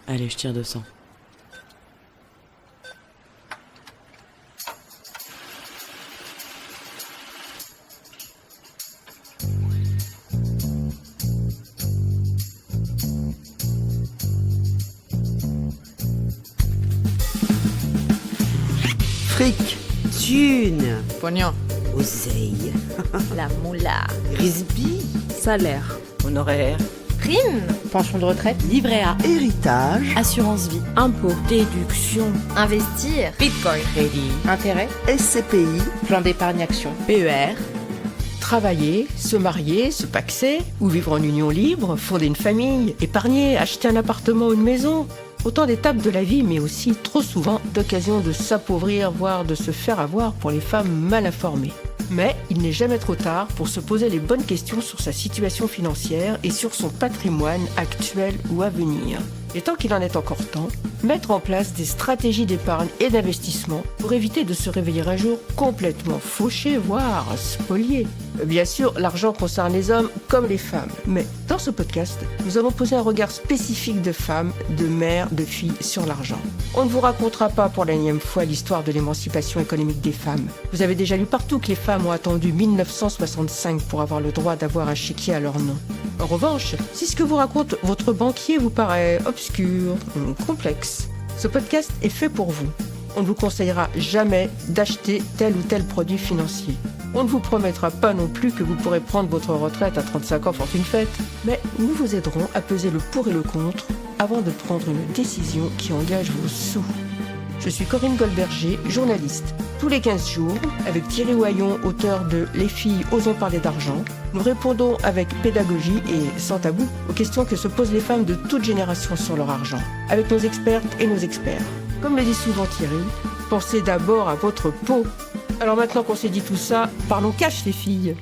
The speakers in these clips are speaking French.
Allez, je tire 200. Fric, thune, Pognon, oseille, La moula. risby, Salaire. honoraire, Prime. pension de retraite, Livret A. héritage, Assurance vie. Impôt. Déduction. Investir. bitcoin, Crédit. intérêt, SCPI, plan d'épargne action. PER. Travailler, se marier, se paxer, ou vivre en union libre, fonder une famille, épargner, acheter un appartement ou une maison. Autant d'étapes de la vie, mais aussi trop souvent d'occasions de s'appauvrir, voire de se faire avoir pour les femmes mal informées. Mais il n'est jamais trop tard pour se poser les bonnes questions sur sa situation financière et sur son patrimoine actuel ou à venir. Et tant qu'il en est encore temps, mettre en place des stratégies d'épargne et d'investissement pour éviter de se réveiller un jour complètement fauché, voire spolié. Bien sûr, l'argent concerne les hommes comme les femmes. Mais dans ce podcast, nous avons posé un regard spécifique de femmes, de mères, de filles sur l'argent. On ne vous racontera pas pour la énième fois l'histoire de l'émancipation économique des femmes. Vous avez déjà lu partout que les femmes ont attendu 1965 pour avoir le droit d'avoir un chéquier à leur nom. En revanche, si ce que vous raconte votre banquier vous paraît obscur ou complexe, ce podcast est fait pour vous. On ne vous conseillera jamais d'acheter tel ou tel produit financier. On ne vous promettra pas non plus que vous pourrez prendre votre retraite à 35 ans fortune faite, mais nous vous aiderons à peser le pour et le contre avant de prendre une décision qui engage vos sous. Je suis Corinne Goldberger, journaliste. Tous les 15 jours, avec Thierry Oyon, auteur de Les filles osons parler d'argent, nous répondons avec pédagogie et sans tabou aux questions que se posent les femmes de toute génération sur leur argent, avec nos expertes et nos experts. Comme le dit souvent Thierry, pensez d'abord à votre peau. Alors maintenant qu'on s'est dit tout ça, parlons cash les filles.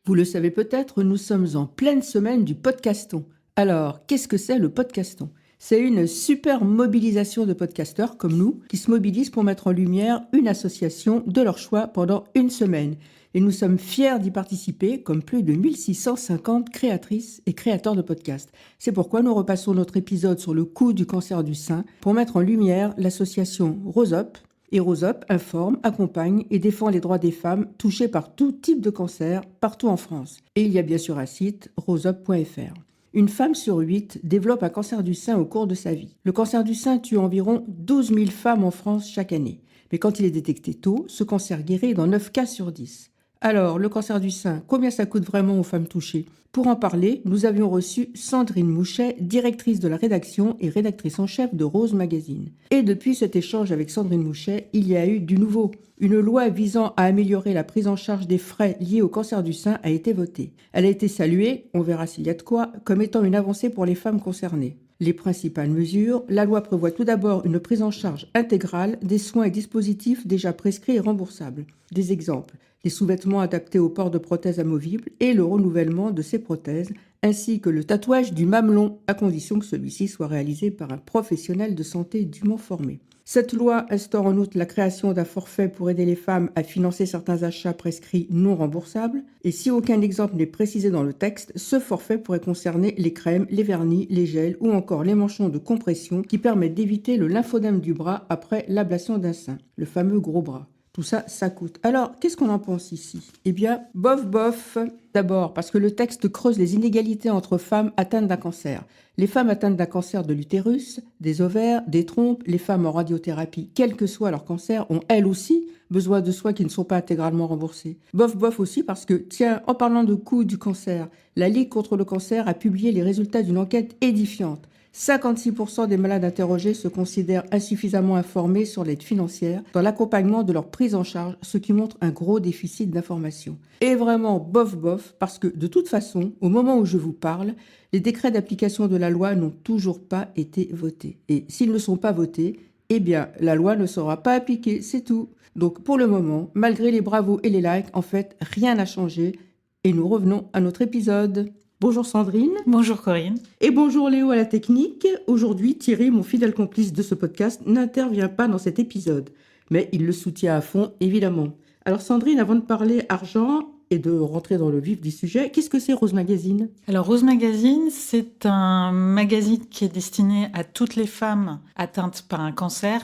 Vous le savez peut-être, nous sommes en pleine semaine du podcaston. Alors, qu'est-ce que c'est le podcaston ? C'est une super mobilisation de podcasteurs comme nous qui se mobilisent pour mettre en lumière une association de leur choix pendant une semaine. Et nous sommes fiers d'y participer comme plus de 1650 créatrices et créateurs de podcasts. C'est pourquoi nous repassons notre épisode sur le coût du cancer du sein pour mettre en lumière l'association Rose Up. Et Rose Up informe, accompagne et défend les droits des femmes touchées par tout type de cancer partout en France. Et il y a bien sûr un site, roseup.fr. Une femme sur 8 développe un cancer du sein au cours de sa vie. Le cancer du sein tue environ 12 000 femmes en France chaque année. Mais quand il est détecté tôt, ce cancer guérit dans 9 cas sur 10. Alors, le cancer du sein, combien ça coûte vraiment aux femmes touchées ? Pour en parler, nous avions reçu Sandrine Mouchet, directrice de la rédaction et rédactrice en chef de Rose Magazine. Et depuis cet échange avec Sandrine Mouchet, il y a eu du nouveau. Une loi visant à améliorer la prise en charge des frais liés au cancer du sein a été votée. Elle a été saluée, on verra s'il y a de quoi, comme étant une avancée pour les femmes concernées. Les principales mesures, la loi prévoit tout d'abord une prise en charge intégrale des soins et dispositifs déjà prescrits et remboursables. Des exemples, les sous-vêtements adaptés au port de prothèses amovibles et le renouvellement de ces prothèses, ainsi que le tatouage du mamelon, à condition que celui-ci soit réalisé par un professionnel de santé dûment formé. Cette loi instaure en outre la création d'un forfait pour aider les femmes à financer certains achats prescrits non remboursables. Et si aucun exemple n'est précisé dans le texte, ce forfait pourrait concerner les crèmes, les vernis, les gels ou encore les manchons de compression qui permettent d'éviter le lymphodème du bras après l'ablation d'un sein, le fameux gros bras. Tout ça, ça coûte. Alors, qu'est-ce qu'on en pense ici ? Eh bien, bof, bof. D'abord, parce que le texte creuse les inégalités entre femmes atteintes d'un cancer. Les femmes atteintes d'un cancer de l'utérus, des ovaires, des trompes, les femmes en radiothérapie, quel que soit leur cancer, ont elles aussi besoin de soins qui ne sont pas intégralement remboursés. Bof, bof aussi parce que, tiens, en parlant de coût du cancer, la Ligue contre le cancer a publié les résultats d'une enquête édifiante. 56% des malades interrogés se considèrent insuffisamment informés sur l'aide financière dans l'accompagnement de leur prise en charge, ce qui montre un gros déficit d'information. Et vraiment bof bof, parce que de toute façon, au moment où je vous parle, les décrets d'application de la loi n'ont toujours pas été votés. Et s'ils ne sont pas votés, eh bien, la loi ne sera pas appliquée, c'est tout. Donc pour le moment, malgré les bravos et les likes, en fait, rien n'a changé. Et nous revenons à notre épisode. Bonjour Sandrine. Bonjour Corinne. Et bonjour Léo à la technique. Aujourd'hui, Thierry, mon fidèle complice de ce podcast, n'intervient pas dans cet épisode. Mais il le soutient à fond, évidemment. Alors Sandrine, avant de parler argent et de rentrer dans le vif du sujet. Qu'est-ce que c'est Rose Magazine ? Alors, Rose Magazine, c'est un magazine qui est destiné à toutes les femmes atteintes par un cancer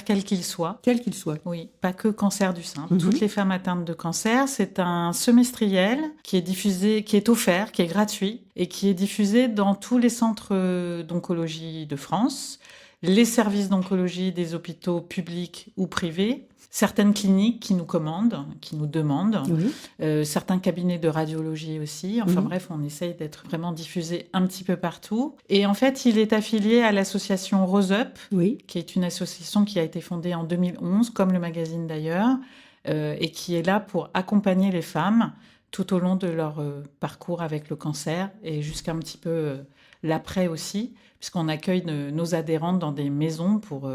quel qu'il soit. Quel qu'il soit. Oui, pas que cancer du sein. Mhm. Toutes les femmes atteintes de cancer. C'est un semestriel qui est diffusé, qui est offert, qui est gratuit et qui est diffusé dans tous les centres d'oncologie de France, les services d'oncologie des hôpitaux publics ou privés, certaines cliniques qui nous commandent, qui nous demandent, Oui. certains cabinets de radiologie aussi. Enfin bref, on essaye d'être vraiment diffusé un petit peu partout. Et en fait, il est affilié à l'association Rose Up, Oui. qui est une association qui a été fondée en 2011, comme le magazine d'ailleurs, et qui est là pour accompagner les femmes tout au long de leur parcours avec le cancer et jusqu'à un petit peu l'après aussi, puisqu'on accueille nos adhérentes dans des maisons pour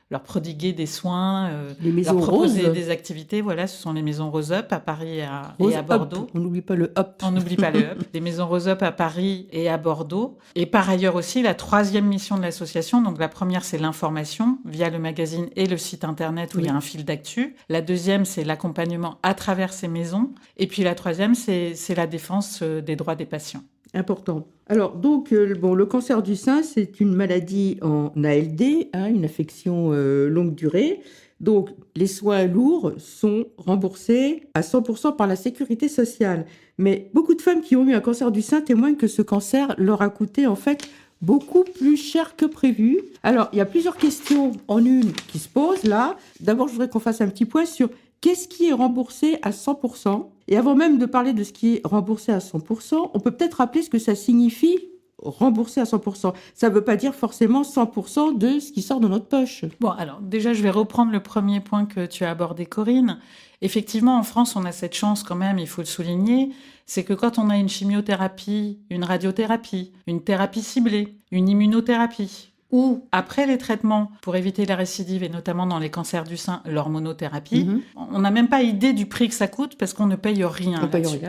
leur prodiguer des soins, Les maisons leur proposer roses. des activités. Voilà, ce sont les maisons Rose Up à Paris et à Rose Bordeaux. Up. On n'oublie pas le Up. On n'oublie pas le Up. Des maisons Rose Up à Paris et à Bordeaux. Et par ailleurs aussi, la troisième mission de l'association, donc la première, c'est l'information via le magazine et le site internet où il y a un fil d'actu. La deuxième, c'est l'accompagnement à travers ces maisons. Et puis la troisième, c'est la défense des droits des patients. Important. Alors, donc, le cancer du sein, c'est une maladie en ALD, une affection longue durée. Donc, les soins lourds sont remboursés à 100% par la sécurité sociale. Mais beaucoup de femmes qui ont eu un cancer du sein témoignent que ce cancer leur a coûté, en fait, beaucoup plus cher que prévu. Alors, il y a plusieurs questions en une qui se posent là. D'abord, je voudrais qu'on fasse un petit point sur qu'est-ce qui est remboursé à 100%. Et avant même de parler de ce qui est remboursé à 100%, on peut peut-être rappeler ce que ça signifie rembourser à 100%. Ça ne veut pas dire forcément 100% de ce qui sort de notre poche. Bon, alors déjà, je vais reprendre le premier point que tu as abordé, Corinne. Effectivement, en France, on a cette chance quand même, il faut le souligner, c'est que quand on a une chimiothérapie, une radiothérapie, une thérapie ciblée, une immunothérapie, ou après les traitements pour éviter la récidive, et notamment dans les cancers du sein, l'hormonothérapie, on n'a même pas idée du prix que ça coûte parce qu'on ne paye rien. On paye là-dessus.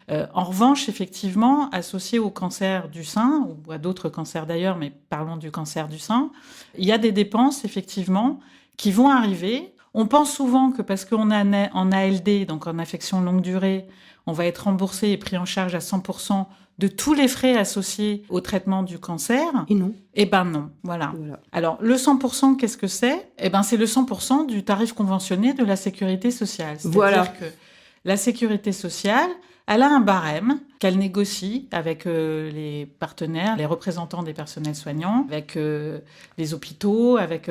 rien. En revanche, effectivement, associé au cancer du sein, ou à d'autres cancers d'ailleurs, mais parlons du cancer du sein, il y a des dépenses, effectivement, qui vont arriver. On pense souvent que parce qu'on est en ALD, donc en affection longue durée, on va être remboursé et pris en charge à 100% de tous les frais associés au traitement du cancer. Et non. Eh ben non, voilà. Voilà. Alors, le 100%, qu'est-ce que c'est ? Eh ben, c'est le 100% du tarif conventionné de la sécurité sociale. C'est-à-dire Voilà. que la sécurité sociale, elle a un barème qu'elle négocie avec les partenaires, les représentants des personnels soignants, avec les hôpitaux, avec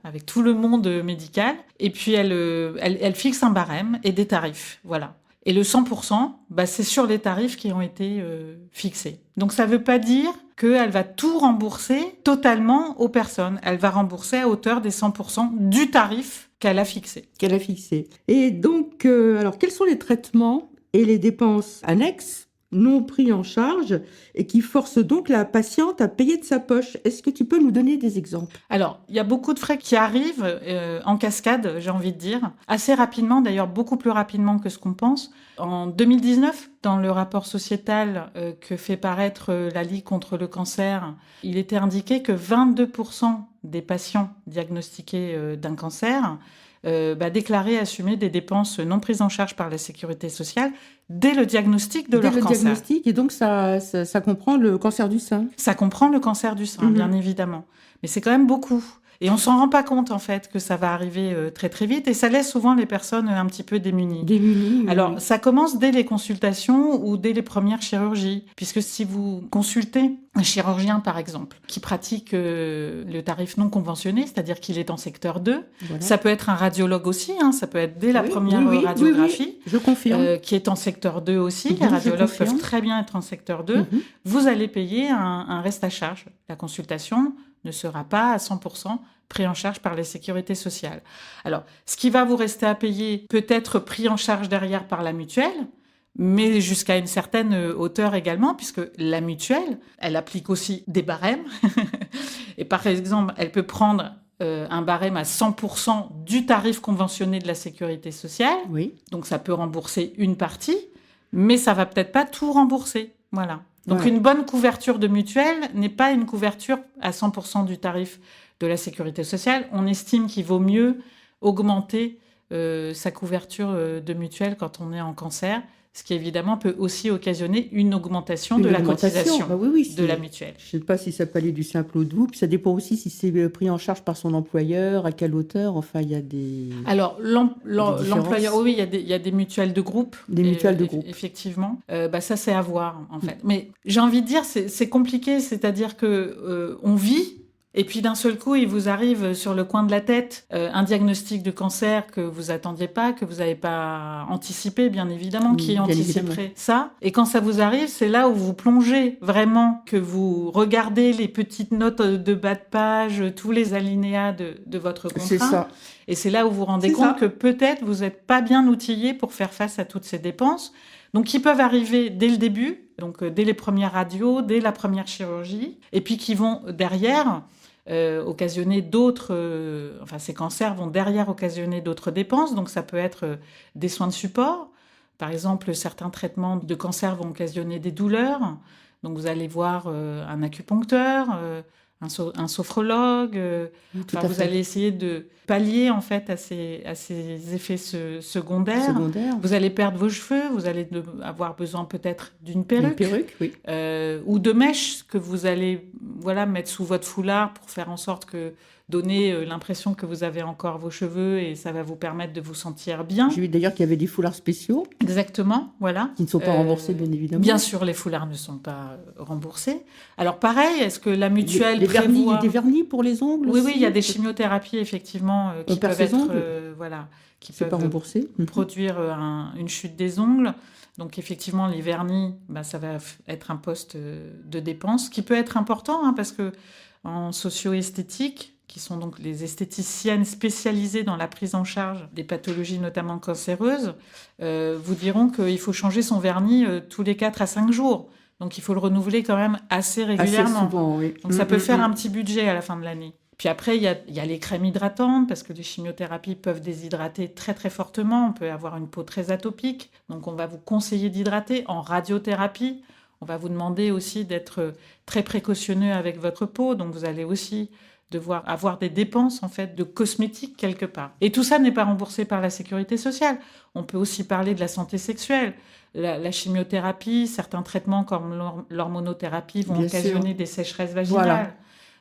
avec tout le monde médical. Et puis, elle fixe un barème et des tarifs, voilà. Et le 100%, c'est sur les tarifs qui ont été fixés. Donc, ça ne veut pas dire qu'elle va tout rembourser totalement aux personnes. Elle va rembourser à hauteur des 100% du tarif qu'elle a fixé. Qu'elle a fixé. Et donc, alors, quels sont les traitements et les dépenses annexes non pris en charge et qui forcent donc la patiente à payer de sa poche ? Est-ce que tu peux nous donner des exemples ? Alors, il y a beaucoup de frais qui arrivent en cascade, j'ai envie de dire, assez rapidement, d'ailleurs beaucoup plus rapidement que ce qu'on pense. En 2019, dans le rapport sociétal que fait paraître la Ligue contre le cancer, il était indiqué que 22% des patients diagnostiqués d'un cancer déclarer assumer des dépenses non prises en charge par la sécurité sociale dès le diagnostic de leur cancer. Dès le diagnostic, et donc ça comprend le cancer du sein. Ça comprend le cancer du sein, bien évidemment. Mais c'est quand même beaucoup. Et on s'en rend pas compte, en fait, que ça va arriver très, très vite. Et ça laisse souvent les personnes un petit peu démunies. Démunies. Alors, ça commence dès les consultations ou dès les premières chirurgies. Puisque si vous consultez un chirurgien, par exemple, qui pratique le tarif non conventionné, c'est-à-dire qu'il est en secteur 2, Voilà. ça peut être un radiologue aussi, ça peut être dès la Oui, première oui, radiographie. Je confirme. Qui est en secteur 2 aussi. Mhm, Les je radiologues confirme. peuvent très bien être en secteur 2. Vous allez payer un reste à charge. La consultation ne sera pas à 100% pris en charge par la sécurité sociale. Alors, ce qui va vous rester à payer peut être pris en charge derrière par la mutuelle, mais jusqu'à une certaine hauteur également, puisque la mutuelle, elle applique aussi des barèmes. Et par exemple, elle peut prendre un barème à 100% du tarif conventionné de la sécurité sociale. Oui. Donc, ça peut rembourser une partie, mais ça va peut-être pas tout rembourser. Voilà. Donc, Ouais. une bonne couverture de mutuelle n'est pas une couverture à 100% du tarif de la sécurité sociale. On estime qu'il vaut mieux augmenter sa couverture de mutuelle quand on est en cancer. ce qui évidemment peut aussi occasionner une augmentation de Une la augmentation, cotisation bah oui, de c'est- la mutuelle. Je ne sais pas si ça peut aller du simple au double. Puis ça dépend aussi si c'est pris en charge par son employeur, à quelle hauteur. Enfin, il y a des... Alors, différences. l'employeur, oui, il y a des mutuelles de groupe. Des mutuelles de groupe. Effectivement. Ça, c'est à voir, en fait. Mais j'ai envie de dire, c'est compliqué. C'est-à-dire que on vit, et puis d'un seul coup, il vous arrive sur le coin de la tête un diagnostic de cancer que vous attendiez pas, que vous n'avez pas anticipé, bien évidemment. Qui Bien anticiperait évidemment. ça? Et quand ça vous arrive, c'est là où vous plongez vraiment, que vous regardez les petites notes de bas de page, tous les alinéas de votre contrat. C'est ça. Et c'est là où vous vous rendez C'est compte ça. que peut-être vous n'êtes pas bien outillé pour faire face à toutes ces dépenses. Donc, qui peuvent arriver dès le début, donc dès les premières radios, dès la première chirurgie, et puis qui vont derrière occasionner d'autres... ces cancers vont derrière occasionner d'autres dépenses. Donc, ça peut être des soins de support. Par exemple, certains traitements de cancer vont occasionner des douleurs. Donc, vous allez voir un acupuncteur, un sophrologue. Tout à Vous fait. allez essayer de pallier en fait à ces effets secondaires. Secondaire. Vous allez perdre vos cheveux, vous allez avoir besoin peut-être d'une perruque, Une perruque, oui. ou de mèches que vous allez mettre sous votre foulard pour faire en sorte que donner l'impression que vous avez encore vos cheveux et ça va vous permettre de vous sentir bien. J'ai vu d'ailleurs qu'il y avait des foulards spéciaux Exactement, voilà. qui ne sont pas remboursés, bien évidemment. Bien sûr, les foulards ne sont pas remboursés. Alors pareil, est-ce que la mutuelle les vernis, il y prévoit... a des vernis pour les ongles Oui, aussi oui, il y a des chimiothérapies, effectivement, qui On perd peuvent ses être... ongles qui C'est pas peuvent remboursé. produire une chute des ongles. Donc, effectivement, les vernis, ça va être un poste de dépense qui peut être important, parce que en socio-esthétique, qui sont donc les esthéticiennes spécialisées dans la prise en charge des pathologies notamment cancéreuses, vous diront qu'il faut changer son vernis tous les 4 à 5 jours. Donc, il faut le renouveler quand même assez régulièrement. Assez souvent, oui. Donc, ça peut faire un petit budget à la fin de l'année. Puis après, il y a les crèmes hydratantes, parce que les chimiothérapies peuvent déshydrater très, très fortement. On peut avoir une peau très atopique. Donc, on va vous conseiller d'hydrater. En radiothérapie, on va vous demander aussi d'être très précautionneux avec votre peau. Donc, vous allez aussi devoir avoir des dépenses, en fait, de cosmétiques quelque part. Et tout ça n'est pas remboursé par la sécurité sociale. On peut aussi parler de la santé sexuelle. La chimiothérapie, certains traitements comme l'hormonothérapie vont Bien occasionner sûr. des sécheresses vaginales. Voilà.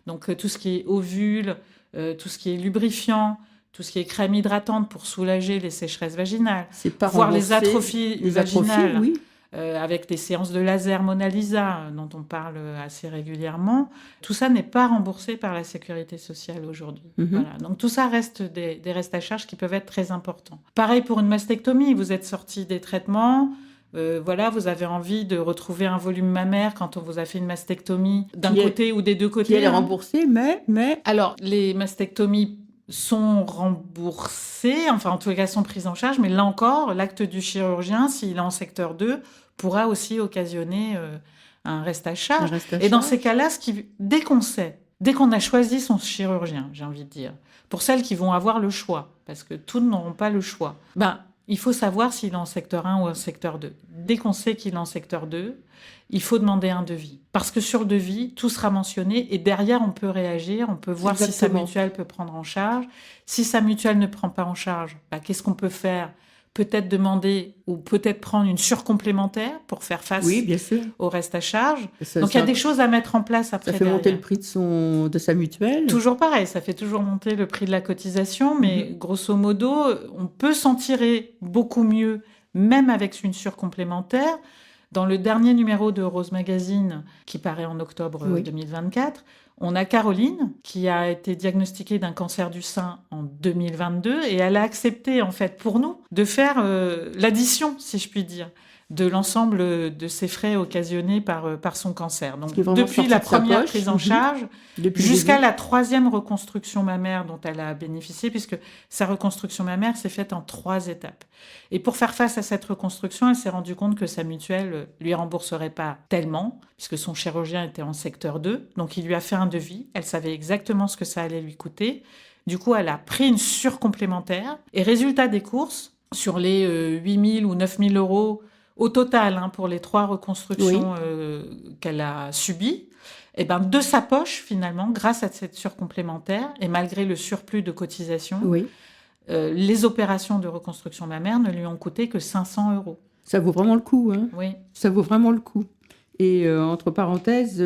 Donc, tout ce qui est ovules, tout ce qui est lubrifiant, tout ce qui est crème hydratante pour soulager les sécheresses vaginales, C'est pas voire les remboursé. atrophies Les atrophies, vaginales, oui. avec des séances de laser Mona Lisa, dont on parle assez régulièrement. Tout ça n'est pas remboursé par la sécurité sociale aujourd'hui. Mhm. Voilà. Donc, tout ça reste des restes à charge qui peuvent être très importants. Pareil pour une mastectomie, vous êtes sorti des traitements... vous avez envie de retrouver un volume mammaire quand on vous a fait une mastectomie d'un côté ou des deux côtés. Qui elle est remboursée, mais Alors, les mastectomies sont remboursées, en tout cas sont prises en charge, mais là encore, l'acte du chirurgien, s'il est en secteur 2, pourra aussi occasionner un reste à charge. elle reste à Et dans charge. ces cas-là, dès qu'on a choisi son chirurgien, j'ai envie de dire, pour celles qui vont avoir le choix, parce que toutes n'auront pas le choix, il faut savoir s'il est en secteur 1 ou en secteur 2. Dès qu'on sait qu'il est en secteur 2, il faut demander un devis. Parce que sur le devis, tout sera mentionné et derrière, on peut réagir, on peut voir si sa Exactement. mutuelle peut prendre en charge. Si sa mutuelle ne prend pas en charge, qu'est-ce qu'on peut faire ? Peut-être demander ou peut-être prendre une surcomplémentaire pour faire face oui, bien sûr. au reste à charge. Ça, Donc, il y a des choses à mettre en place après Ça fait monter derrière. le prix de sa mutuelle. Toujours pareil, ça fait toujours monter le prix de la cotisation, mais grosso modo, on peut s'en tirer beaucoup mieux, même avec une surcomplémentaire. Dans le dernier numéro de Rose Magazine, qui paraît en octobre Oui. 2024, on a Caroline, qui a été diagnostiquée d'un cancer du sein en 2022, et elle a accepté, en fait, pour nous, de faire l'addition, si je puis dire, de l'ensemble de ses frais occasionnés par son cancer. Donc, qui est vraiment depuis sorti la de sa première poche. prise en charge, Depuis le jusqu'à début. la 3e reconstruction mammaire dont elle a bénéficié, puisque sa reconstruction mammaire s'est faite en 3 étapes. Et pour faire face à cette reconstruction, elle s'est rendue compte que sa mutuelle lui rembourserait pas tellement, puisque son chirurgien était en secteur 2. Donc, il lui a fait un devis. Elle savait exactement ce que ça allait lui coûter. Du coup, elle a pris une surcomplémentaire. Et résultat des courses, sur les 8 000 ou 9 000 euros au total, pour les 3 reconstructions qu'elle a subies, de sa poche, finalement, grâce à cette surcomplémentaire, et malgré le surplus de cotisation, Oui. les opérations de reconstruction mammaire ne lui ont coûté que 500 euros. Ça vaut vraiment le coup, hein. Oui. Ça vaut vraiment le coup. Et entre parenthèses,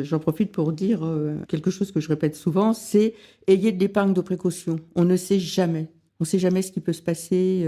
j'en profite pour dire quelque chose que je répète souvent, c'est ayez de l'épargne de précaution. On ne sait jamais. On ne sait jamais ce qui peut se passer.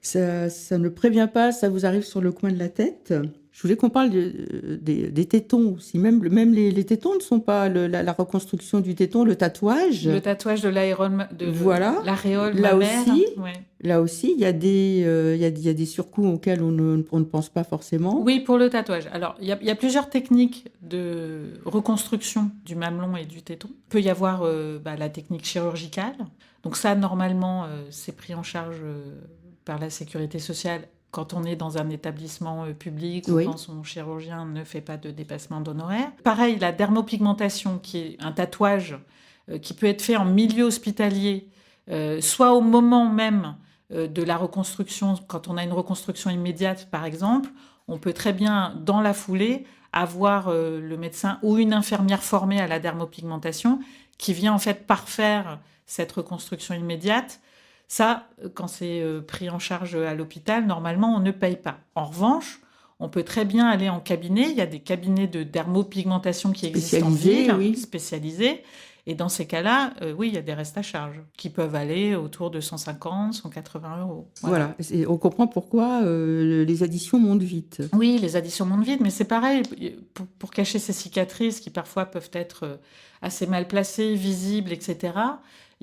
Ça ne prévient pas, ça vous arrive sur le coin de la tête. Je voulais qu'on parle des tétons aussi. Même les tétons ne sont pas la reconstruction du téton, le tatouage. Le tatouage de Voilà. l'aréole Là mammaire. aussi. Ouais. Là aussi, il y a des surcoûts auxquels on ne pense pas forcément. Oui, pour le tatouage. Alors, il y a plusieurs techniques de reconstruction du mamelon et du téton. Il peut y avoir la technique chirurgicale. Donc ça, normalement, c'est pris en charge par la sécurité sociale quand on est dans un établissement public ou Oui. quand son chirurgien ne fait pas de dépassement d'honoraires. Pareil, la dermopigmentation, qui est un tatouage qui peut être fait en milieu hospitalier, soit au moment même de la reconstruction, quand on a une reconstruction immédiate, par exemple, on peut très bien, dans la foulée, avoir le médecin ou une infirmière formée à la dermopigmentation qui vient en fait parfaire cette reconstruction immédiate. Ça, quand c'est pris en charge à l'hôpital, normalement, on ne paye pas. En revanche, on peut très bien aller en cabinet. Il y a des cabinets de dermopigmentation qui existent en ville, oui. spécialisés. Et dans ces cas-là, oui, il y a des restes à charge qui peuvent aller autour de 150, 180 euros. Voilà. Et on comprend pourquoi les additions montent vite. Oui, les additions montent vite, mais c'est pareil. Pour cacher ces cicatrices qui parfois peuvent être assez mal placées, visibles, etc.,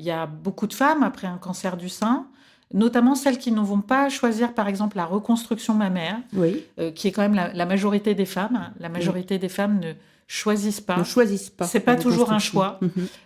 il y a beaucoup de femmes après un cancer du sein, notamment celles qui ne vont pas choisir, par exemple, la reconstruction mammaire, Oui. qui est quand même la majorité des femmes. La majorité des femmes ne choisissent pas. Ne choisissent pas. C'est pas la toujours un reconstruction. choix,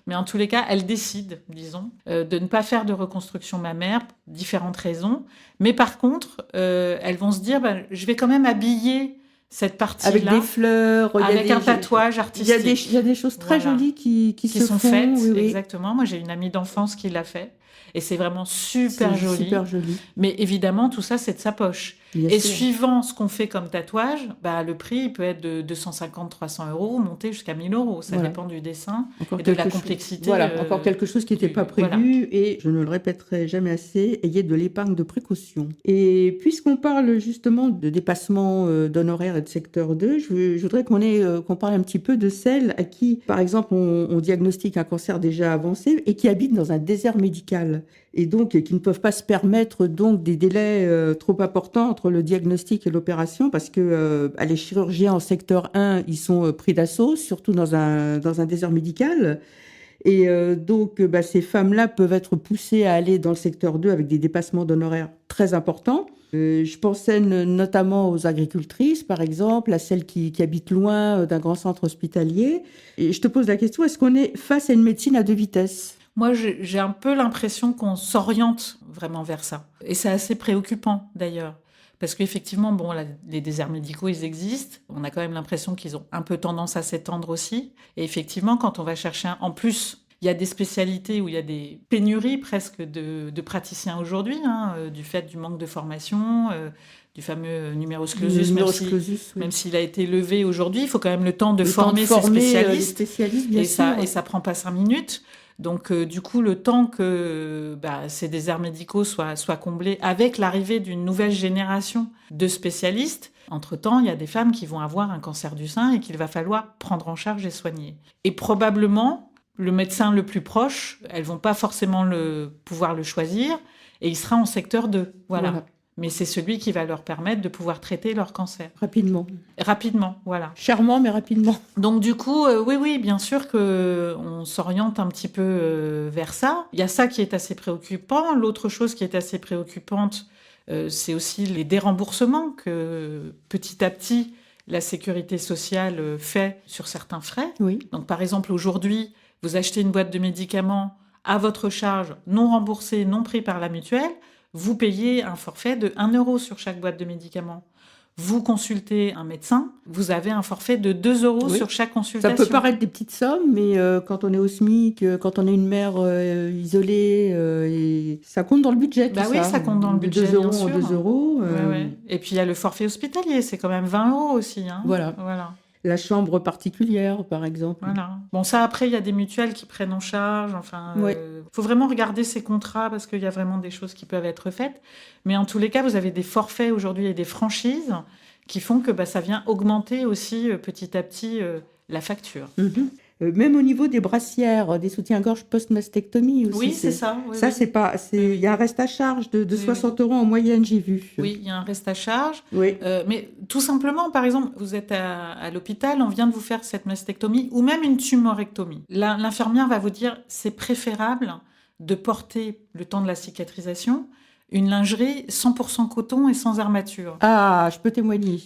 mais en tous les cas, elles décident, disons, de ne pas faire de reconstruction mammaire, pour différentes raisons. Mais par contre, elles vont se dire, je vais quand même habiller cette partie-là Avec des fleurs, avec un tatouage artistique. Il y a des choses très Voilà. jolies qui se sont font. faites, Oui. exactement. Moi, j'ai une amie d'enfance qui l'a fait. Et c'est vraiment super C'est joli. super joli. Mais évidemment, tout ça, c'est de sa poche. Bien Et sûr. suivant ce qu'on fait comme tatouage, le prix il peut être de 250, 300 euros, monter jusqu'à 1000 euros. Ça Voilà. dépend du dessin Encore et de la quelque chose- complexité. Voilà, encore quelque chose qui n'était pas prévu et je ne le répéterai jamais assez, ayez de l'épargne de précaution. Et puisqu'on parle justement de dépassement d'honoraires et de secteur 2, je voudrais qu'on parle un petit peu de celles à qui, par exemple, on diagnostique un cancer déjà avancé et qui habitent dans un désert médical et donc qui ne peuvent pas se permettre donc des délais trop importants entre le diagnostic et l'opération parce que les chirurgiens en secteur 1, ils sont pris d'assaut, surtout dans un désert médical. Et donc, ces femmes-là peuvent être poussées à aller dans le secteur 2 avec des dépassements d'honoraires très importants. Je pensais notamment aux agricultrices, par exemple, à celles qui habitent loin d'un grand centre hospitalier. Et je te pose la question, est-ce qu'on est face à une médecine à deux vitesses ? Moi, j'ai un peu l'impression qu'on s'oriente vraiment vers ça. Et c'est assez préoccupant, d'ailleurs. Parce qu'effectivement, les déserts médicaux, ils existent. On a quand même l'impression qu'ils ont un peu tendance à s'étendre aussi. Et effectivement, quand on va chercher en plus, il y a des spécialités où il y a des pénuries presque de praticiens aujourd'hui, du fait du manque de formation, du fameux numerus clausus, même s'il a été levé aujourd'hui. Il faut quand même le temps de former ces spécialistes. Les spécialistes, bien sûr. Et ça prend pas 5 minutes. Donc, du coup, le temps que ces déserts médicaux soient comblés avec l'arrivée d'une nouvelle génération de spécialistes, entre-temps, il y a des femmes qui vont avoir un cancer du sein et qu'il va falloir prendre en charge et soigner. Et probablement, le médecin le plus proche, elles vont pas forcément pouvoir le choisir et il sera en secteur 2. Voilà. Mais c'est celui qui va leur permettre de pouvoir traiter leur cancer. Rapidement, voilà. Charmant, mais rapidement. Donc du coup, oui, bien sûr qu'on s'oriente un petit peu vers ça. Il y a ça qui est assez préoccupant. L'autre chose qui est assez préoccupante, c'est aussi les déremboursements que petit à petit la sécurité sociale fait sur certains frais. Oui. Donc par exemple, aujourd'hui, vous achetez une boîte de médicaments à votre charge, non remboursée, non pris par la mutuelle, vous payez un forfait de 1 € sur chaque boîte de médicaments. Vous consultez un médecin, vous avez un forfait de 2 € sur chaque consultation. Ça peut paraître des petites sommes, mais quand on est au SMIC, quand on est une mère isolée, ça compte dans le budget. Ça compte dans le budget, de 2 €, bien sûr. 2 €. Ouais. Et puis il y a le forfait hospitalier, c'est quand même 20 € aussi. Voilà. La chambre particulière, par exemple. Voilà. Bon, ça, après, il y a des mutuelles qui prennent en charge. Enfin, Ouais. faut vraiment regarder ces contrats parce qu'il y a vraiment des choses qui peuvent être faites. Mais en tous les cas, vous avez des forfaits aujourd'hui et des franchises qui font que ça vient augmenter aussi petit à petit la facture. Mhm. Même au niveau des brassières, des soutiens-gorge post-mastectomie aussi. Oui, c'est ça. Oui, Ça, oui. c'est pas. Il y a un reste à charge de Oui, 60 € en moyenne, j'ai vu. Oui, il y a un reste à charge. Oui. Mais tout simplement, par exemple, vous êtes à l'hôpital, on vient de vous faire cette mastectomie ou même une tumorectomie. L'infirmière va vous dire c'est préférable de porter, le temps de la cicatrisation, une lingerie 100% coton et sans armature. Ah, je peux témoigner.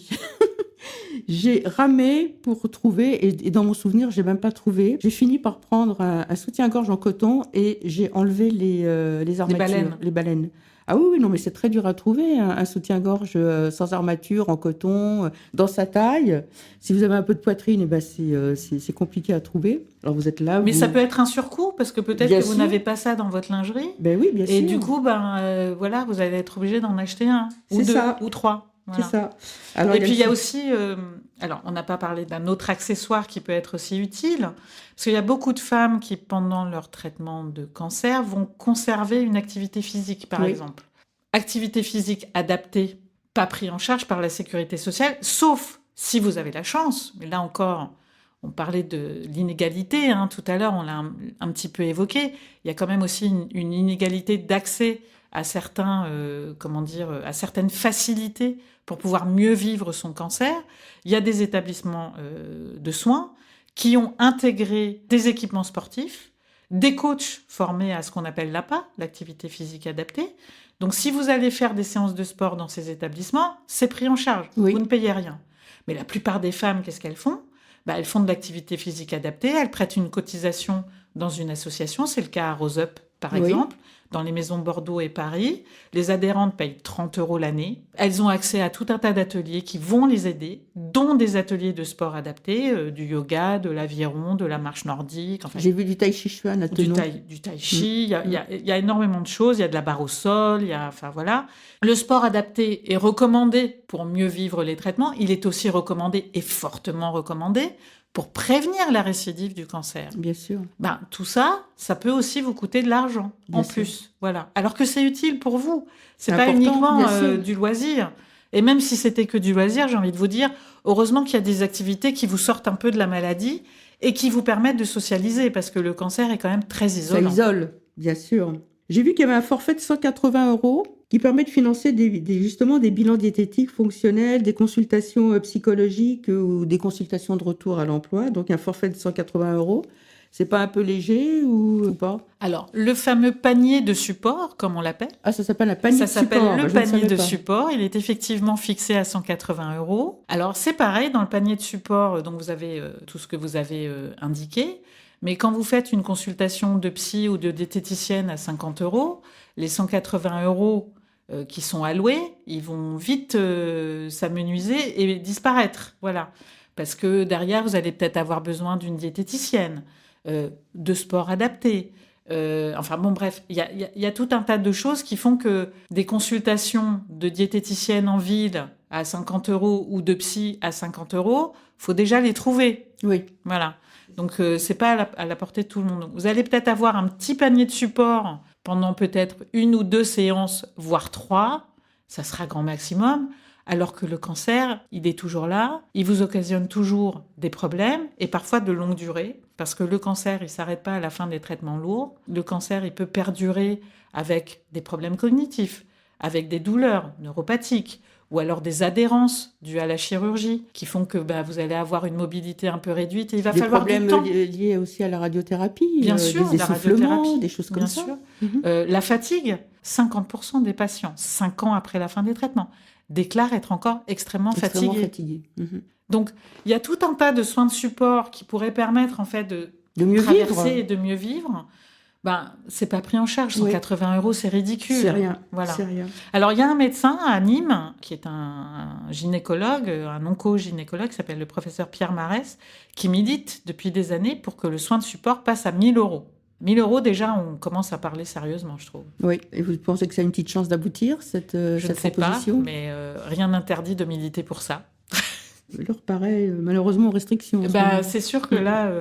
J'ai ramé pour trouver, et dans mon souvenir, j'ai même pas trouvé. J'ai fini par prendre un soutien-gorge en coton et j'ai enlevé les armatures, les baleines. Ah oui, non, mais c'est très dur à trouver, un soutien-gorge sans armature, en coton, dans sa taille. Si vous avez un peu de poitrine, c'est compliqué à trouver. Alors vous êtes là. Mais ça peut être un surcoût, parce que peut-être Bien que vous sûr. n'avez pas ça dans votre lingerie. Ben oui, bien sûr. Et du coup, voilà, vous allez être obligé d'en acheter un, ou C'est deux, ça. ou trois. Voilà. C'est ça. Alors, Et puis il y a aussi, alors on n'a pas parlé d'un autre accessoire qui peut être aussi utile, parce qu'il y a beaucoup de femmes qui, pendant leur traitement de cancer, vont conserver une activité physique, par Oui. exemple. Activité physique adaptée, pas pris en charge par la sécurité sociale, sauf si vous avez la chance. Mais là encore, on parlait de l'inégalité, tout à l'heure, on l'a un petit peu évoqué. Il y a quand même aussi une inégalité d'accès à certains, à certaines facilités pour pouvoir mieux vivre son cancer. Il y a des établissements de soins qui ont intégré des équipements sportifs, des coachs formés à ce qu'on appelle l'APA, l'activité physique adaptée. Donc, si vous allez faire des séances de sport dans ces établissements, c'est pris en charge. Oui. Vous ne payez rien. Mais la plupart des femmes, qu'est-ce qu'elles font ? Elles font de l'activité physique adaptée, elles prêtent une cotisation dans une association, c'est le cas à Rose Up par Oui. exemple, dans les maisons Bordeaux et Paris. Les adhérentes payent 30 € l'année. Elles ont accès à tout un tas d'ateliers qui vont les aider, dont des ateliers de sport adaptés, du yoga, de l'aviron, de la marche nordique. Enfin, J'ai vu du tai chi chuan à du Tenon. tai chi, il y a énormément de choses, il y a de la barre au sol, enfin voilà. Le sport adapté est recommandé pour mieux vivre les traitements, il est aussi recommandé et fortement recommandé pour prévenir la récidive du cancer. Bien sûr. Tout ça, ça peut aussi vous coûter de l'argent Bien en sûr. plus, voilà. Alors que c'est utile pour vous, c'est C'est pas important, uniquement bien sûr. du loisir. Et même si c'était que du loisir, j'ai envie de vous dire, heureusement qu'il y a des activités qui vous sortent un peu de la maladie et qui vous permettent de socialiser, parce que le cancer est quand même très Ça isolant. isole, bien sûr. J'ai vu qu'il y avait un forfait de 180 € qui permet de financer justement des bilans diététiques fonctionnels, des consultations psychologiques ou des consultations de retour à l'emploi. Donc un forfait de 180 €. C'est pas un peu léger ou pas? Alors, le fameux panier de support, comme on l'appelle, Ah, ça s'appelle un panier ça de support. s'appelle le Je ne panier savais de pas. support. Il est effectivement fixé à 180 €. Alors, c'est pareil, dans le panier de support, donc vous avez tout ce que vous avez indiqué. Mais quand vous faites une consultation de psy ou de diététicienne à 50 €, les 180 € qui sont alloués, ils vont vite s'amenuiser et disparaître. Voilà. Parce que derrière, vous allez peut-être avoir besoin d'une diététicienne, de sport adapté. Bref, il y a tout un tas de choses qui font que des consultations de diététicienne en ville à 50 € ou de psy à 50 €, faut déjà les trouver. Oui. Voilà. Donc, c'est pas à la portée de tout le monde. Donc, vous allez peut-être avoir un petit panier de support pendant peut-être 1 ou 2 séances, voire 3. Ça sera grand maximum. Alors que le cancer, il est toujours là. Il vous occasionne toujours des problèmes et parfois de longue durée. Parce que le cancer, il s'arrête pas à la fin des traitements lourds. Le cancer, il peut perdurer avec des problèmes cognitifs, avec des douleurs neuropathiques, ou alors des adhérences dues à la chirurgie qui font que vous allez avoir une mobilité un peu réduite et il va Des falloir problèmes du temps. liés aussi à la radiothérapie, Bien sûr, des la essoufflements, radiothérapie, des choses comme bien ça. sûr. Mhm. La fatigue, 50% des patients, 5 ans après la fin des traitements, déclarent être encore extrêmement Extrêmement fatigués. fatigué. Mhm. Donc, il y a tout un tas de soins de support qui pourraient permettre en fait de De mieux traverser vivre. et de mieux vivre. C'est pas pris en charge. Oui. 180 €, c'est ridicule. C'est rien. Voilà. C'est rien. Alors, il y a un médecin à Nîmes, qui est un gynécologue, un onco-gynécologue, qui s'appelle le professeur Pierre Marès, qui milite depuis des années pour que le soin de support passe à 1 000 €. 1 000 €, déjà, on commence à parler sérieusement, je trouve. Oui. Et vous pensez que ça a une petite chance d'aboutir, cette Je ne sais pas, proposition? mais rien n'interdit de militer pour ça. leur paraît malheureusement en restriction. en ce moment. C'est sûr que là,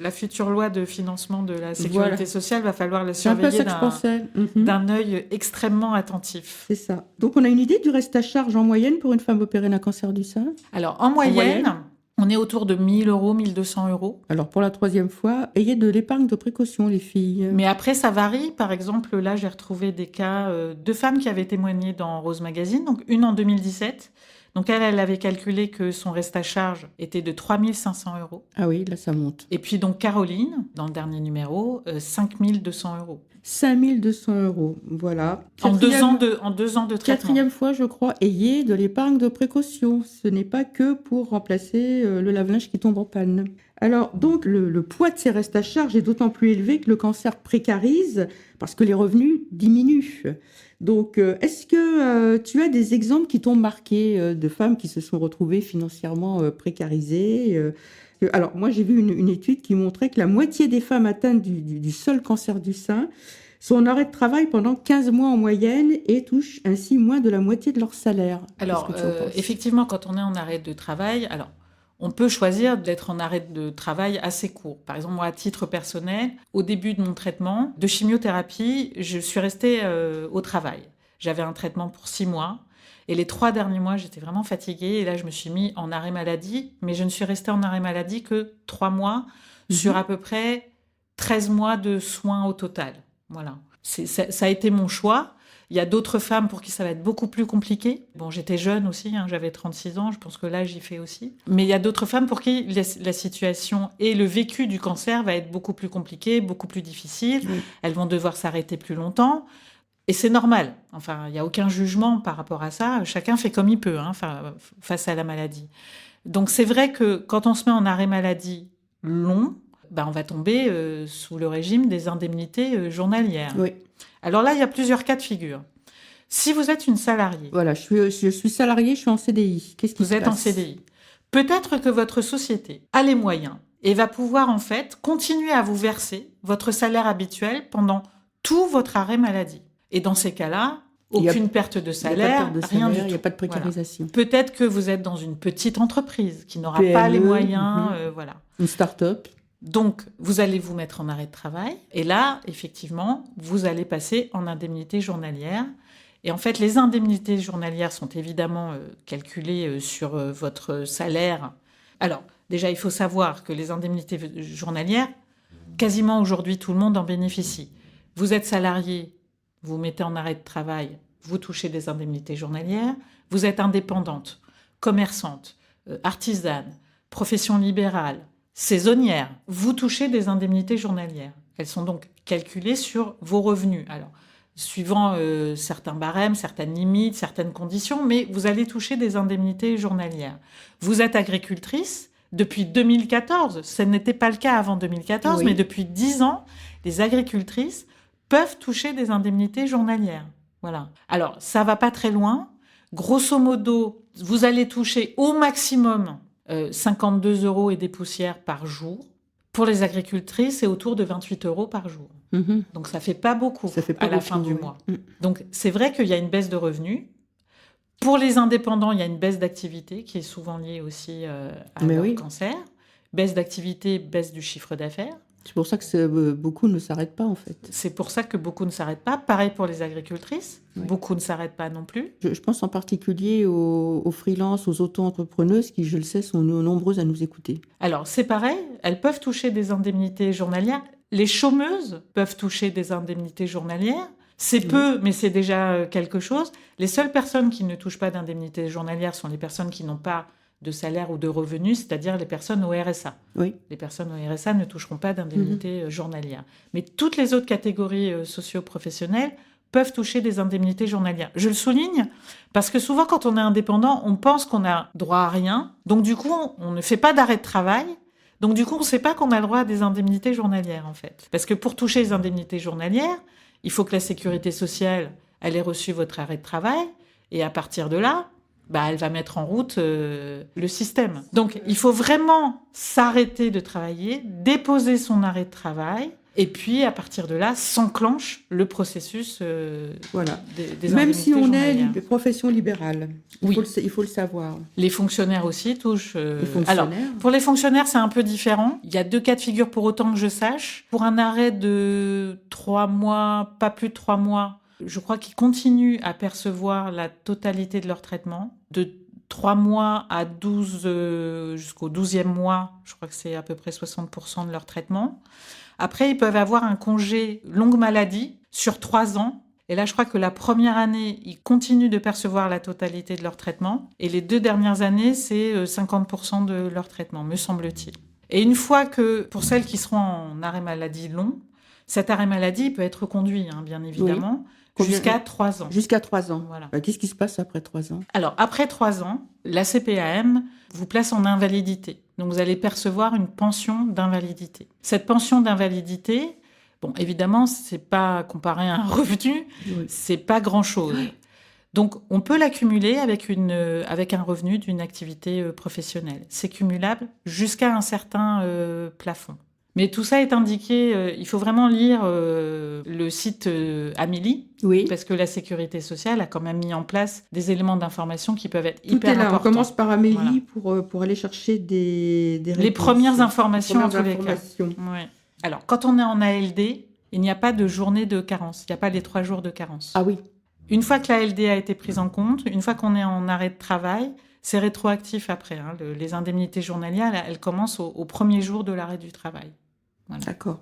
la future loi de financement de la sécurité Voilà. sociale va falloir la C'est un peu surveiller ça que je pensais. Mhm. d'un œil extrêmement attentif. C'est ça. Donc, on a une idée du reste à charge en moyenne pour une femme opérée d'un cancer du sein. Alors, en moyenne, moyenne on est autour de 1 000 euros, 1 200 euros. Alors, pour la troisième fois, ayez de l'épargne de précaution, les filles. Mais après, ça varie. Par exemple, là, j'ai retrouvé des cas de femmes qui avaient témoigné dans Rose Magazine, donc une en 2017. Donc, elle avait calculé que son reste à charge était de 3 500 euros. Ah oui, là, ça monte. Et puis, donc, Caroline, dans le dernier numéro, 5 200 euros. 5 200 euros, voilà. En 2 Quatrième- ans de traitement. Quatrième fois, je crois, ayez de l'épargne de précaution. Ce n'est pas que pour remplacer le lave-linge qui tombe en panne. Alors, donc, le poids de ces restes à charge est d'autant plus élevé que le cancer précarise parce que les revenus diminuent. Donc, est-ce que tu as des exemples qui t'ont marqué de femmes qui se sont retrouvées financièrement précarisées Alors, moi, j'ai vu une étude qui montrait que la moitié des femmes atteintes du seul cancer du sein sont en arrêt de travail pendant 15 mois en moyenne et touchent ainsi moins de la moitié de leur salaire. Alors, Qu'est-ce que tu en penses ? effectivement, quand on est en arrêt de travail, alors, on peut choisir d'être en arrêt de travail assez court. Par exemple, moi, à titre personnel, au début de mon traitement de chimiothérapie, je suis restée au travail. J'avais un traitement pour 6 mois. Et les 3 derniers mois, j'étais vraiment fatiguée. Et là, je me suis mis en arrêt maladie. Mais je ne suis restée en arrêt maladie que 3 mois sur à peu près 13 mois de soins au total. Voilà. Ça a été mon choix. Il y a d'autres femmes pour qui ça va être beaucoup plus compliqué. Bon, j'étais jeune aussi, j'avais 36 ans, je pense que là, j'y fais aussi. Mais il y a d'autres femmes pour qui la situation et le vécu du cancer va être beaucoup plus compliqué, beaucoup plus difficile. Oui. Elles vont devoir s'arrêter plus longtemps. Et c'est normal. Enfin, il n'y a aucun jugement par rapport à ça. Chacun fait comme il peut face à la maladie. Donc, c'est vrai que quand on se met en arrêt maladie long, on va tomber sous le régime des indemnités journalières. Oui. Alors là, il y a plusieurs cas de figure. Si vous êtes une salariée, Voilà, je suis salariée, je suis en CDI. Qu'est-ce qui vous se êtes en passe ? CDI, peut-être que votre société a les moyens et va pouvoir en fait continuer à vous verser votre salaire habituel pendant tout votre arrêt maladie. Et dans ces cas-là, Il y a- aucune perte de Il n'y a salaire, pas de perte de rien salaire, du il n'y a tout. pas de Voilà. précarisation. Peut-être que vous êtes dans une petite entreprise qui n'aura PME, pas les moyens, mhm. voilà. Une start-up. Donc, vous allez vous mettre en arrêt de travail. Et là, effectivement, vous allez passer en indemnité journalière. Et en fait, les indemnités journalières sont évidemment calculées sur votre salaire. Alors, déjà, il faut savoir que les indemnités journalières, quasiment aujourd'hui, tout le monde en bénéficie. Vous êtes salarié, vous vous mettez en arrêt de travail, vous touchez des indemnités journalières. Vous êtes indépendante, commerçante, artisane, profession libérale, saisonnière, vous touchez des indemnités journalières. Elles sont donc calculées sur vos revenus. Alors, suivant certains barèmes, certaines limites, certaines conditions, mais vous allez toucher des indemnités journalières. Vous êtes agricultrice depuis 2014. Ce n'était pas le cas avant 2014, Oui. mais depuis 10 ans, les agricultrices peuvent toucher des indemnités journalières. Voilà. Alors, ça va pas très loin. Grosso modo, vous allez toucher au maximum 52 euros et des poussières par jour. Pour les agricultrices, c'est autour de 28 euros par jour. Mhm. Donc, ça fait pas beaucoup Ça fait pas à la beaucoup, fin du oui. mois. Mm. Donc, c'est vrai qu'il y a une baisse de revenus. Pour les indépendants, il y a une baisse d'activité qui est souvent liée aussi à Mais leur oui. cancer. Baisse d'activité, baisse du chiffre d'affaires. C'est pour ça que beaucoup ne s'arrêtent pas, en fait. C'est pour ça que beaucoup ne s'arrêtent pas. Pareil pour les agricultrices. Oui. Beaucoup ne s'arrêtent pas non plus. Je pense en particulier aux freelances, aux auto-entrepreneuses qui, je le sais, sont nombreuses à nous écouter. Alors, c'est pareil, elles peuvent toucher des indemnités journalières. Les chômeuses peuvent toucher des indemnités journalières. C'est peu, mais c'est déjà quelque chose. Les seules personnes qui ne touchent pas d'indemnités journalières sont les personnes qui n'ont pas de salaire ou de revenus, c'est-à-dire les personnes au RSA. Oui. Les personnes au RSA ne toucheront pas d'indemnités journalières. Mais toutes les autres catégories socio-professionnelles peuvent toucher des indemnités journalières. Je le souligne parce que souvent, quand on est indépendant, on pense qu'on a droit à rien. Donc, du coup, on ne fait pas d'arrêt de travail. Donc, du coup, on ne sait pas qu'on a le droit à des indemnités journalières, en fait. Parce que pour toucher les indemnités journalières, il faut que la sécurité sociale, elle ait reçu votre arrêt de travail. Et à partir de là, elle va mettre en route le système. Donc, il faut vraiment s'arrêter de travailler, déposer son arrêt de travail, Et puis, à partir de là, s'enclenche le processus Voilà. des Même si on est journalières. profession libérale, Oui. il faut le savoir. Les fonctionnaires aussi touchent... Les fonctionnaires. Alors, pour les fonctionnaires, c'est un peu différent. Il y a 2 cas de figure pour autant que je sache. Pour un arrêt de 3 mois, pas plus de 3 mois, je crois qu'ils continuent à percevoir la totalité de leur traitement. De 3 mois à 12, jusqu'au 12e mois, je crois que c'est à peu près 60% de leur traitement. Après, ils peuvent avoir un congé longue maladie sur 3 ans. Et là, je crois que la première année, ils continuent de percevoir la totalité de leur traitement. Et les 2 dernières années, c'est 50% de leur traitement, me semble-t-il. Et une fois que, pour celles qui seront en arrêt maladie long, cet arrêt maladie il peut être reconduit, bien évidemment, jusqu'à 3 ans. Jusqu'à 3 ans. Voilà. Qu'est-ce qui se passe après 3 ans? Alors, après 3 ans, la CPAM vous place en invalidité. Donc, vous allez percevoir une pension d'invalidité. Cette pension d'invalidité, bon, évidemment, c'est pas comparé à un revenu, Oui. c'est pas grand-chose. Donc, on peut l'accumuler avec un revenu d'une activité professionnelle. C'est cumulable jusqu'à un certain plafond. Mais tout ça est indiqué, il faut vraiment lire le site Amélie, Oui. parce que la Sécurité sociale a quand même mis en place des éléments d'information qui peuvent être Tout hyper est là. importants. On commence par Amélie Voilà. pour aller chercher des réponses. Les premières informations, Les en tous les premières cas. informations. Ouais. Alors, quand on est en ALD, il n'y a pas de journée de carence. Il n'y a pas les 3 jours de carence. Ah oui. Une fois que l'ALD a été prise en compte, une fois qu'on est en arrêt de travail, c'est rétroactif après. Les indemnités journalières, elles commencent au premier jour de l'arrêt du travail. Voilà. D'accord.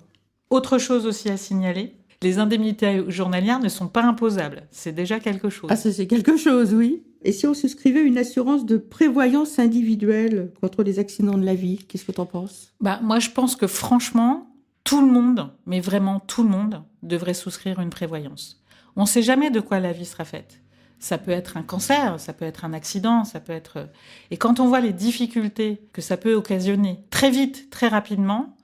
Autre chose aussi à signaler, les indemnités journalières ne sont pas imposables. C'est déjà quelque chose. Ah, ça, c'est quelque chose, oui. Et si on souscrivait une assurance de prévoyance individuelle contre les accidents de la vie, qu'est-ce que tu en penses? Moi, je pense que franchement, tout le monde, mais vraiment tout le monde, devrait souscrire une prévoyance. On ne sait jamais de quoi la vie sera faite. Ça peut être un cancer, ça peut être un accident, ça peut être... Et quand on voit les difficultés que ça peut occasionner très vite, très rapidement,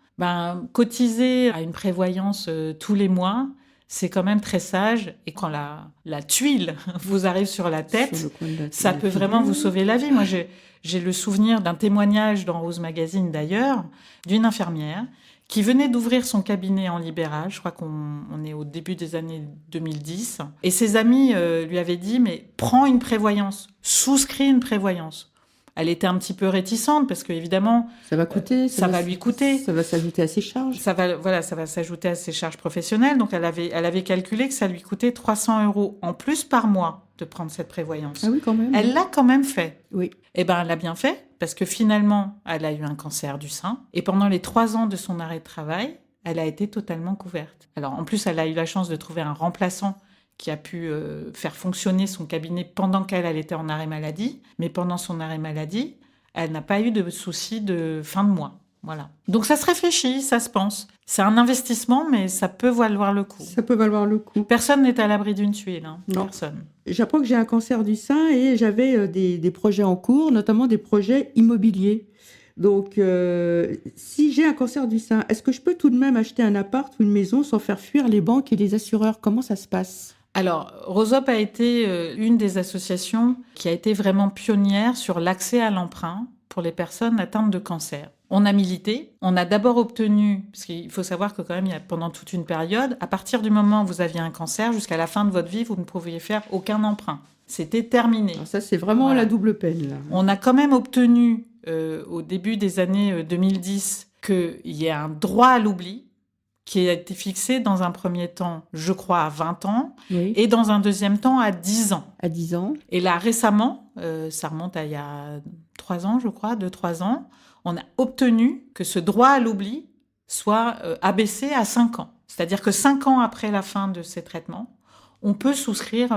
cotiser à une prévoyance tous les mois, c'est quand même très sage. Et quand la tuile vous arrive sur la tête, Sur le coin de la ça tête. peut vraiment vous sauver la vie. Moi, j'ai le souvenir d'un témoignage dans Rose Magazine, d'ailleurs, d'une infirmière qui venait d'ouvrir son cabinet en libéral. Je crois qu'on est au début des années 2010. Et ses amis lui avaient dit, mais prends une prévoyance, souscris une prévoyance. Elle était un petit peu réticente parce qu'évidemment, Ça va coûter. ça va lui coûter. Ça va s'ajouter à ses charges. Ça va s'ajouter à ses charges professionnelles. Donc, elle avait calculé que ça lui coûtait 300 € en plus par mois de prendre cette prévoyance. Ah oui, quand même. Elle l'a quand même fait. Oui. Elle l'a bien fait parce que finalement, elle a eu un cancer du sein. Et pendant les 3 ans de son arrêt de travail, elle a été totalement couverte. Alors, en plus, elle a eu la chance de trouver un remplaçant qui a pu faire fonctionner son cabinet pendant qu'elle était en arrêt maladie. Mais pendant son arrêt maladie, elle n'a pas eu de soucis de fin de mois. Voilà. Donc ça se réfléchit, ça se pense. C'est un investissement, mais ça peut valoir le coup. Ça peut valoir le coup. Personne n'est à l'abri d'une tuile. Non. Personne. J'apprends que j'ai un cancer du sein et j'avais des projets en cours, notamment des projets immobiliers. Donc, si j'ai un cancer du sein, est-ce que je peux tout de même acheter un appart ou une maison sans faire fuir les banques et les assureurs? Comment ça se passe? Alors, Rosop a été une des associations qui a été vraiment pionnière sur l'accès à l'emprunt pour les personnes atteintes de cancer. On a milité, on a d'abord obtenu, parce qu'il faut savoir que quand même, pendant toute une période, à partir du moment où vous aviez un cancer, jusqu'à la fin de votre vie, vous ne pouviez faire aucun emprunt. C'était terminé. Alors ça, c'est vraiment Voilà. la double peine, là. On a quand même obtenu, au début des années 2010, qu'il y ait un droit à l'oubli qui a été fixé dans un premier temps, je crois, à 20 ans, Oui. et dans un deuxième temps à 10 ans. À 10 ans. Et là, récemment, ça remonte à il y a 3 ans, je crois, 2-3 ans, on a obtenu que ce droit à l'oubli soit abaissé à 5 ans. C'est-à-dire que 5 ans après la fin de ces traitements, on peut souscrire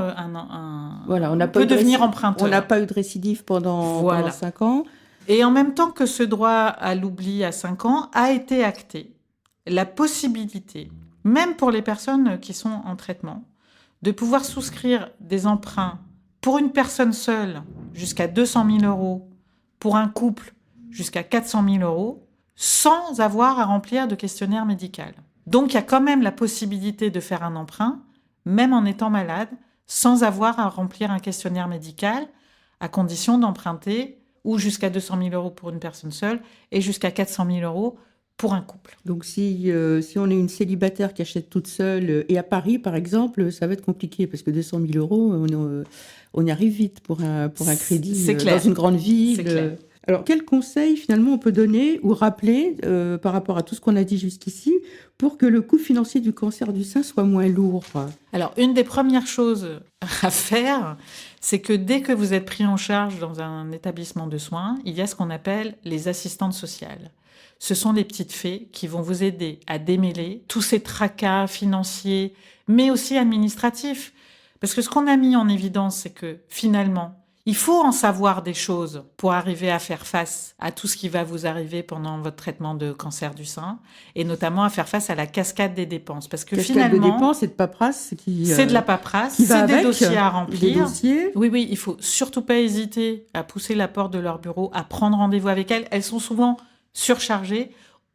Voilà, on peut devenir emprunteur. On n'a pas eu de récidive pendant 5 ans. Et en même temps que ce droit à l'oubli à 5 ans a été acté, la possibilité, même pour les personnes qui sont en traitement, de pouvoir souscrire des emprunts pour une personne seule jusqu'à 200 000 €, pour un couple jusqu'à 400 000 €, sans avoir à remplir de questionnaire médical. Donc il y a quand même la possibilité de faire un emprunt, même en étant malade, sans avoir à remplir un questionnaire médical, à condition d'emprunter ou jusqu'à 200 000 € pour une personne seule et jusqu'à 400 000 € pour un couple. Donc si on est une célibataire qui achète toute seule, et à Paris par exemple, ça va être compliqué parce que 200 000 euros, on y arrive vite pour un crédit C'est clair. dans une grande ville. C'est clair. Alors quels conseils finalement on peut donner ou rappeler par rapport à tout ce qu'on a dit jusqu'ici pour que le coût financier du cancer du sein soit moins lourd? Alors, une des premières choses à faire, c'est que dès que vous êtes pris en charge dans un établissement de soins, il y a ce qu'on appelle les assistantes sociales. Ce sont les petites fées qui vont vous aider à démêler tous ces tracas financiers, mais aussi administratifs. Parce que ce qu'on a mis en évidence, c'est que finalement, il faut en savoir des choses pour arriver à faire face à tout ce qui va vous arriver pendant votre traitement de cancer du sein, et notamment à faire face à la cascade des dépenses. Parce que Cascade finalement, de dépenses et de paperasse c'est de la paperasse, qui va c'est des avec, dossiers à des remplir. dossiers. Oui, il faut surtout pas hésiter à pousser la porte de leur bureau, à prendre rendez-vous avec elles. Elles sont souvent surchargées.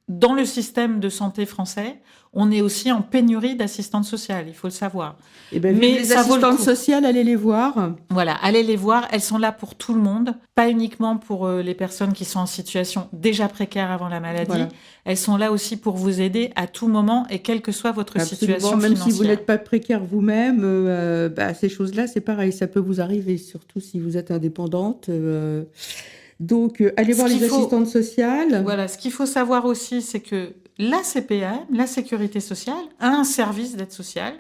Dans le système de santé français, on est aussi en pénurie d'assistantes sociales, il faut le savoir. Et ben, Mais les ça vaut le assistantes coup. sociales, allez les voir. Voilà, allez les voir, elles sont là pour tout le monde, pas uniquement pour les personnes qui sont en situation déjà précaire avant la maladie. Voilà. Elles sont là aussi pour vous aider à tout moment et quelle que soit votre Absolument. situation Même financière. si vous n'êtes pas précaire vous-même, ces choses-là, c'est pareil, ça peut vous arriver, surtout si vous êtes indépendante. Donc, allez voir les assistantes sociales. Voilà, ce qu'il faut savoir aussi, c'est que la CPAM, la Sécurité sociale, a un service d'aide sociale.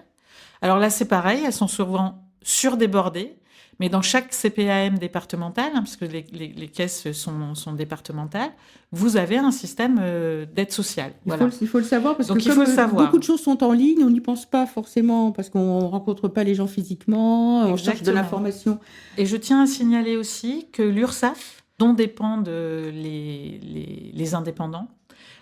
Alors là, c'est pareil, elles sont souvent surdébordées, mais dans chaque CPAM départementale, parce que les caisses sont départementales, vous avez un système d'aide sociale. Voilà. Il faut le savoir, parce Donc, que il faut comme le savoir. beaucoup de choses sont en ligne, on n'y pense pas forcément, parce qu'on ne rencontre pas les gens physiquement, on cherche de Exactement. l'information. Et je tiens à signaler aussi que l'URSSAF, dont dépendent les indépendants,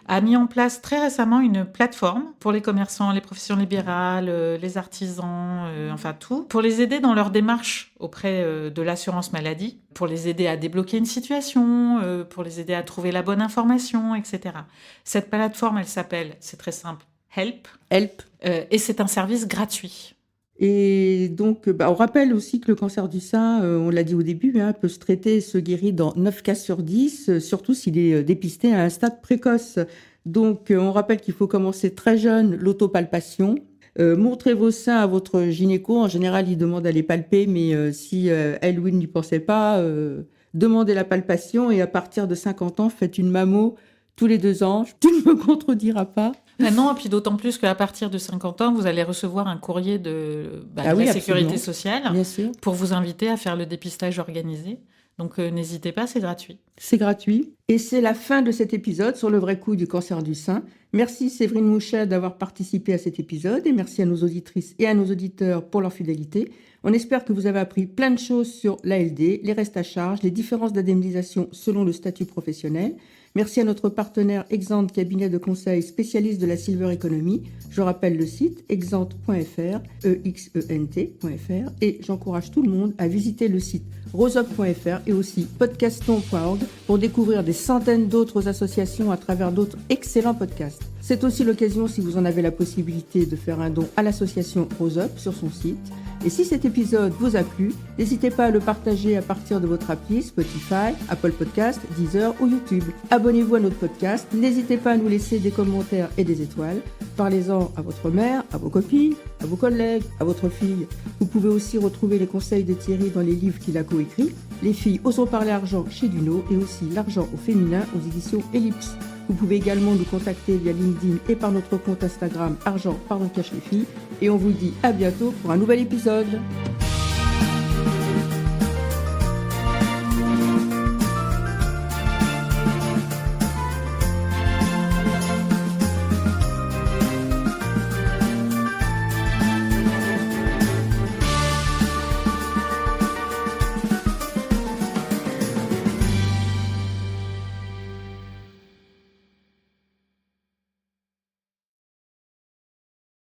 a mis en place très récemment une plateforme pour les commerçants, les professions libérales, les artisans, enfin tout, pour les aider dans leur démarche auprès de l'assurance maladie, pour les aider à débloquer une situation, pour les aider à trouver la bonne information, etc. Cette plateforme, elle s'appelle, c'est très simple, Help, et c'est un service gratuit. Et donc, on rappelle aussi que le cancer du sein, on l'a dit au début, peut se traiter et se guérir dans 9 cas sur 10, surtout s'il est dépisté à un stade précoce. Donc, on rappelle qu'il faut commencer très jeune l'autopalpation. Montrez vos seins à votre gynéco. En général, il demande à les palper, mais si elle ou il n'y pensait pas, demandez la palpation et à partir de 50 ans, faites une mammo tous les 2 ans. Tu ne me contrediras pas. Non, et puis d'autant plus qu'à partir de 50 ans, vous allez recevoir un courrier de la Sécurité sociale Bien sûr. pour vous inviter à faire le dépistage organisé. Donc n'hésitez pas, c'est gratuit. C'est gratuit. Et c'est la fin de cet épisode sur le vrai coût du cancer du sein. Merci Séverine Mouchet d'avoir participé à cet épisode et merci à nos auditrices et à nos auditeurs pour leur fidélité. On espère que vous avez appris plein de choses sur l'ALD, les restes à charge, les différences d'indemnisation selon le statut professionnel. Merci à notre partenaire Exant, cabinet de conseil spécialiste de la Silver Economy. Je rappelle le site exant.fr, exent.fr, et j'encourage tout le monde à visiter le site rosop.fr et aussi podcaston.org pour découvrir des centaines d'autres associations à travers d'autres excellents podcasts. C'est aussi l'occasion, si vous en avez la possibilité, de faire un don à l'association Rosop sur son site. Et si cet épisode vous a plu, n'hésitez pas à le partager à partir de votre appli Spotify, Apple Podcast, Deezer ou YouTube. Abonnez-vous à notre podcast, n'hésitez pas à nous laisser des commentaires et des étoiles. Parlez-en à votre mère, à vos copines, à vos collègues, à votre fille. Vous pouvez aussi retrouver les conseils de Thierry dans les livres qu'il a coécrits. Les filles osons parler argent chez Duno et aussi l'argent au féminin aux éditions Ellipse. Vous pouvez également nous contacter via LinkedIn et par notre compte Instagram Argent Pardon Cache les filles. Et on vous dit à bientôt pour un nouvel épisode.